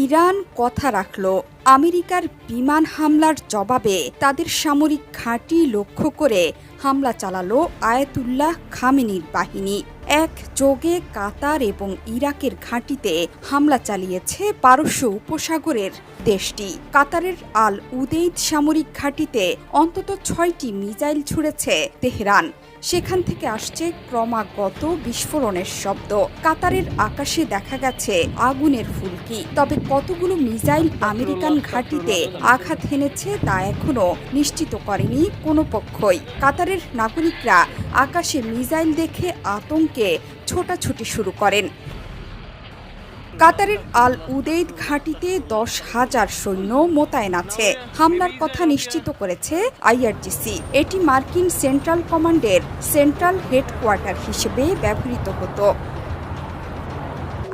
Iran কথা রাখল। আমেরিকার বিমান হামলার জবাবে তাদের সামরিক ঘাঁটি লক্ষ্য করে হামলা চালালো আয়াতুল্লাহ খামেনির বাহিনী। একযোগে কাতার এবং ইরাকের ঘাঁটিতে হামলা চালিয়েছে পারস্য উপসাগরের দেশটি। কাতারের আল উদেইদ সামরিক ঘাঁটিতে অন্তত ৬টি মিসাইল ছুড়েছে তেহরান। সেখান থেকে আসছে ক্রমাগত বিস্ফোরণের শব্দ। কাতারের আকাশে দেখা গেছে আগুনের ফুলকি। তবে কতগুলো মিসাইল আমেরিকান ঘাঁটিতে আঘাত হেনেছে তা এখনো নিশ্চিত করেনি কোনো পক্ষই। কাতারের নাগরিকরা আকাশে মিসাইল দেখে আতঙ্কে ছোটাছুটি শুরু করেন। কাতারের আল উদেইদ ঘাঁটিতে 10,000 সৈন্য মোতায়েন আছে। হামলার কথা নিশ্চিত করেছে আইআরজিসি। এটি মার্কিন সেন্ট্রাল কমান্ডের সেন্ট্রাল হেডকোয়ার্টার হিসেবে ব্যবহৃত হতো।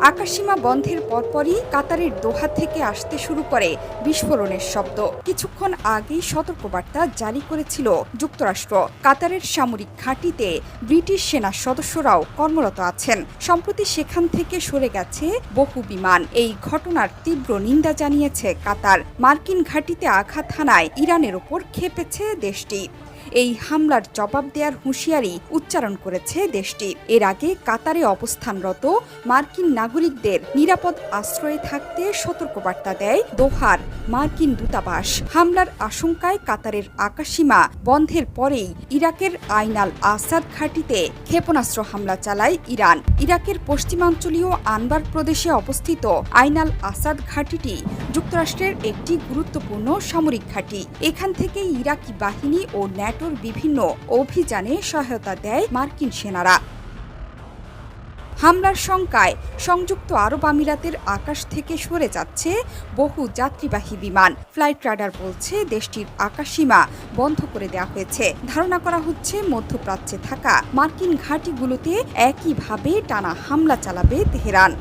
আকাশসীমা বন্ধের পরপরই কাতারের দোহা থেকে আসতে শুরু করে বিস্ফোরণের শব্দ। কিছুক্ষণ আগেই সতর্কবার্তা জারি করেছিল যুক্তরাষ্ট্র। কাতারের সামরিক ঘাঁটিতে ব্রিটিশ সেনা সদস্যরাও কর্মরত আছেন। সম্প্রতি সেখান থেকে সরে গেছে বহু বিমান। এই ঘটনার তীব্র নিন্দা জানিয়েছে কাতার। মার্কিন ঘাঁটিতে আঘাত হানায় ইরানের ওপর ক্ষেপেছে দেশটি। এই হামলার জবাব দেওয়ার হুঁশিয়ারি উচ্চারণ করেছে দেশটি। এর আগে কাতারে অবস্থানরত মার্কিন নাগরিকদের নিরাপদ আশ্রয়ে থাকতে সতর্কবার্তা দেয় দোহার মার্কিন দূতাবাস। হামলার আশঙ্কায় কাতারের আকাশসীমা বন্ধের পরেই ইরাকের আইন আল আসাদ ঘাঁটিতে ক্ষেপণাস্ত্র হামলা চালায় ইরান। ইরাকের পশ্চিমাঞ্চলীয় আনবার প্রদেশে অবস্থিত আইন আল আসাদ ঘাঁটিটি যুক্তরাষ্ট্রের একটি গুরুত্বপূর্ণ সামরিক ঘাঁটি। এখান থেকে ইরাকি বাহিনী ও ন্যাটোর বিভিন্ন অভিযানে সহায়তা দেয় মার্কিন সেনারা। হামলার শঙ্কায় সংযুক্ত আরব আমিরাতের আকাশ থেকে সরে যাচ্ছে বহু যাত্রীবাহী বিমান। ফ্লাইট রাডার বলছে দেশটির আকাশসীমা বন্ধ করে দেওয়া হয়েছে। ধারণা করা হচ্ছে মধ্যপ্রাচ্যে থাকা মার্কিন ঘাঁটিগুলোতে একইভাবে টানা হামলা চালাবে তেহরান।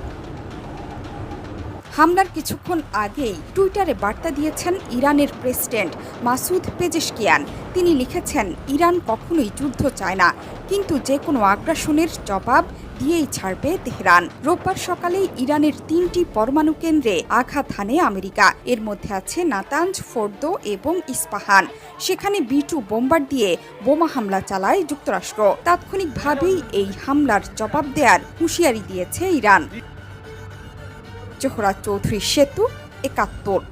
হামলার কিছুক্ষণ আগেই টুইটারে বার্তা দিয়েছেন ইরানের প্রেসিডেন্ট মাসুদ পেজেশকিয়ান। তিনি লিখেছেন, ইরান কখনোই যুদ্ধ চায় না, কিন্তু যে কোনো আগ্রাসনের জবাব দিয়েই ছাড়বে তেহরান। রোববার সকালেই ইরানের 3টি পরমাণু কেন্দ্রে আঘাত হানে আমেরিকা। এর মধ্যে আছে নাতাঞ্জ, ফোর্দো এবং ইস্পাহান। সেখানে B-2 বোম্বার দিয়ে বোমা হামলা চালায় যুক্তরাষ্ট্র। তাৎক্ষণিকভাবেই এই হামলার জবাব দেওয়ার হুঁশিয়ারি দিয়েছে ইরান। জোহরা চৌধুরী সেতু, 71।